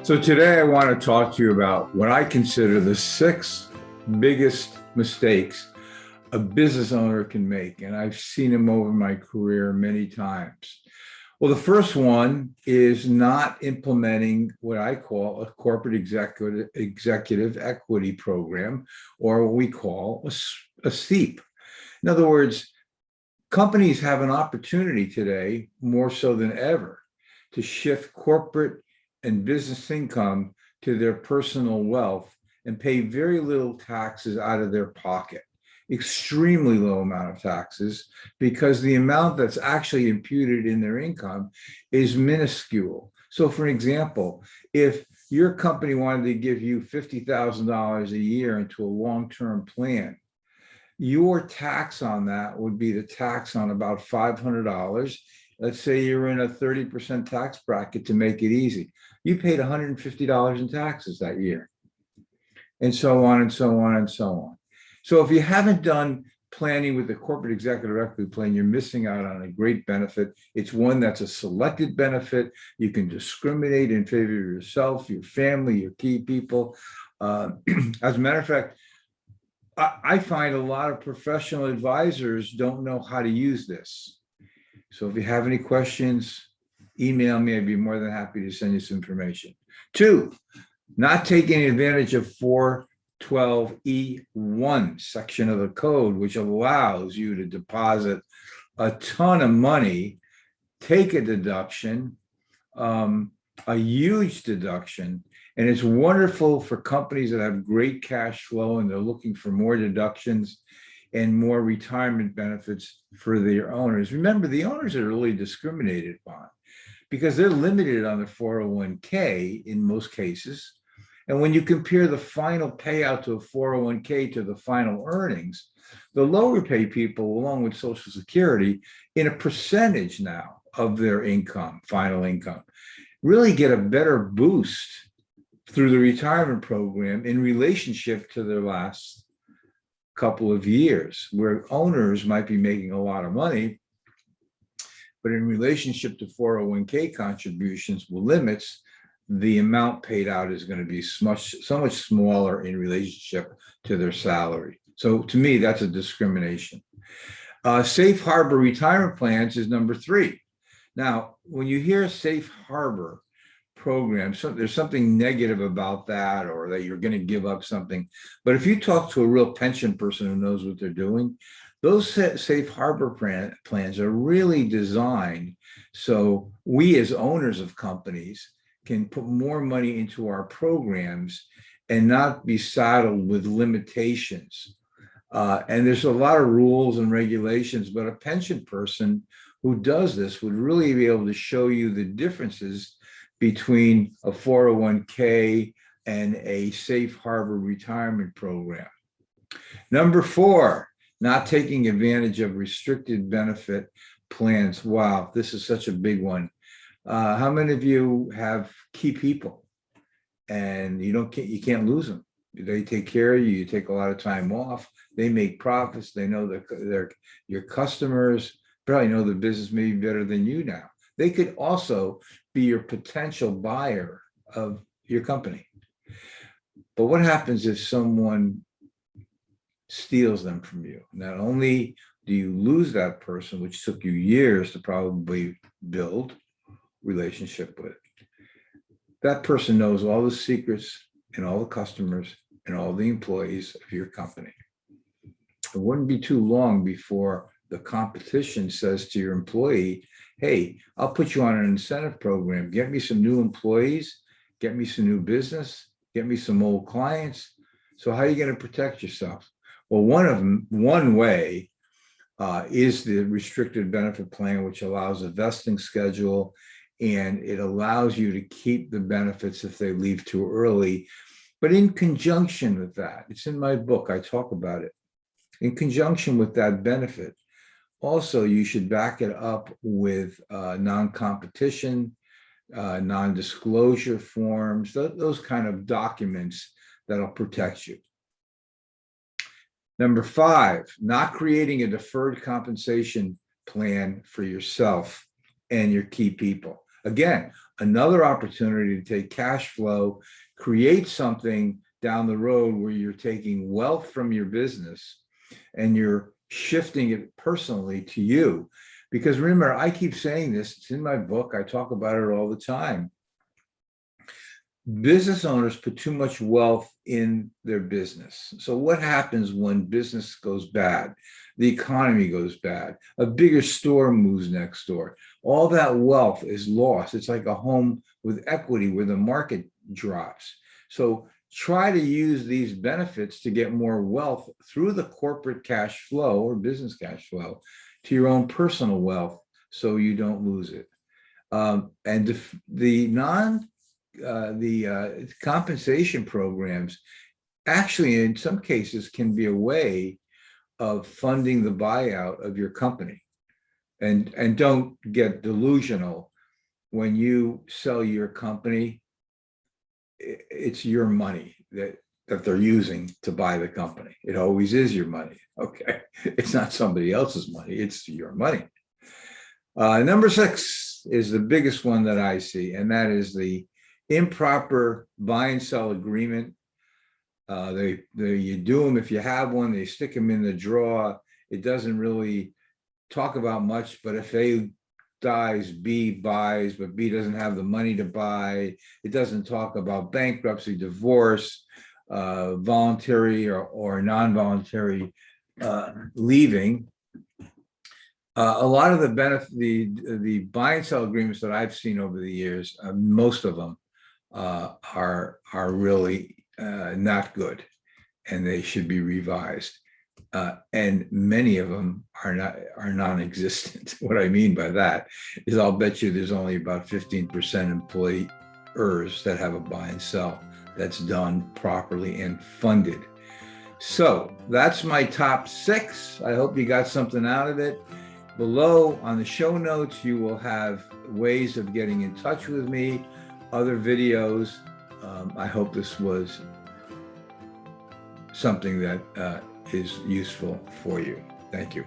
So today I want to talk to you about what I consider the six biggest mistakes a business owner can make. And I've seen them over my career many times. Well, the first one is not implementing what I call a corporate executive equity program, or what we call a SEEP. In other words, companies have an opportunity today, more so than ever, to shift corporate and business income to their personal wealth and pay very little taxes out of their pocket. Extremely low amount of taxes, because the amount that's actually imputed in their income is minuscule. So for example, if your company wanted to give you $50,000 a year into a long-term plan, your tax on that would be the tax on about $500. Let's say you're in a 30% tax bracket to make it easy. You paid $150 in taxes that year, and so on and so on and so on. So if you haven't done planning with the corporate executive equity plan, you're missing out on a great benefit. It's one that's a selected benefit. You can discriminate in favor of yourself, your family, your key people. As a matter of fact, I find a lot of professional advisors don't know how to use this. So if you have any questions, email me. I'd be more than happy to send you some information. Two, not taking advantage of 412E1 section of the code, which allows you to deposit a ton of money, take a deduction, a huge deduction. And it's wonderful for companies that have great cash flow and they're looking for more deductions and more retirement benefits for their owners. Remember, the owners are really discriminated upon because they're limited on their 401k in most cases. And when you compare the final payout to a 401k to the final earnings, the lower paid people, along with Social Security, in a percentage now of their income, final income, really get a better boost through the retirement program in relationship to their last couple of years, where owners might be making a lot of money, but in relationship to 401k contributions with limits, the amount paid out is going to be so much smaller in relationship to their salary. So to me, that's a discrimination. Safe harbor retirement plans is number three. Now, when you hear safe harbor program, so there's something negative about that, or that you're going to give up something. But if you talk to a real pension person who knows what they're doing, those safe harbor plans are really designed so we as owners of companies can put more money into our programs and not be saddled with limitations. And there's a lot of rules and regulations, but a pension person who does this would really be able to show you the differences between a 401k and a safe harbor retirement program. Number four, not taking advantage of restricted benefit plans. Wow, this is such a big one. How many of you have key people and you can't lose them? They take care of you. You take a lot of time off. They make profits. They know that they're your customers, probably know the business maybe better than you now. They could also be your potential buyer of your company. But what happens if someone steals them from you? Not only do you lose that person, which took you years to probably build relationship with, that person knows all the secrets and all the customers and all the employees of your company. It wouldn't be too long before the competition says to your employee, hey, I'll put you on an incentive program. Get me some new employees, get me some new business, get me some old clients. So how are you going to protect yourself? Well, one way is the restricted benefit plan, which allows a vesting schedule, and it allows you to keep the benefits if they leave too early. But in conjunction with that, it's in my book, I talk about it. In conjunction with that benefit, also, you should back it up with non-competition, non-disclosure forms, those kind of documents that'll protect you. Number five, not creating a deferred compensation plan for yourself and your key people. Again, another opportunity to take cash flow, create something down the road where you're taking wealth from your business and you're shifting it personally to you. Because remember, I keep saying this, it's in my book, I talk about it all the time. Business owners put too much wealth in their business. So what happens when business goes bad? The economy goes bad. A bigger store moves next door. All that wealth is lost. It's like a home with equity where the market drops. So try to use these benefits to get more wealth through the corporate cash flow or business cash flow to your own personal wealth so you don't lose it. And the compensation programs actually in some cases can be a way of funding the buyout of your company. And don't get delusional. When you sell your company, it's your money that they're using to buy the company. It always is your money. Okay. It's not somebody else's money. It's your money. Number 6 is the biggest one that I see, and that is the improper buy and sell agreement. You do them if you have one, they stick them in the drawer. It doesn't really talk about much, but if A dies, B buys, but B doesn't have the money to buy. It doesn't talk about bankruptcy, divorce, voluntary or non-voluntary leaving. A lot of the buy and sell agreements that I've seen over the years, most of them are really not good, and they should be revised. And many of them are non-existent. What I mean by that is I'll bet you there's only about 15% employers that have a buy and sell that's done properly and funded. So that's my top 6. I hope you got something out of it. Below on the show notes, you will have ways of getting in touch with me, other videos. I hope this was something that is useful for you. Thank you.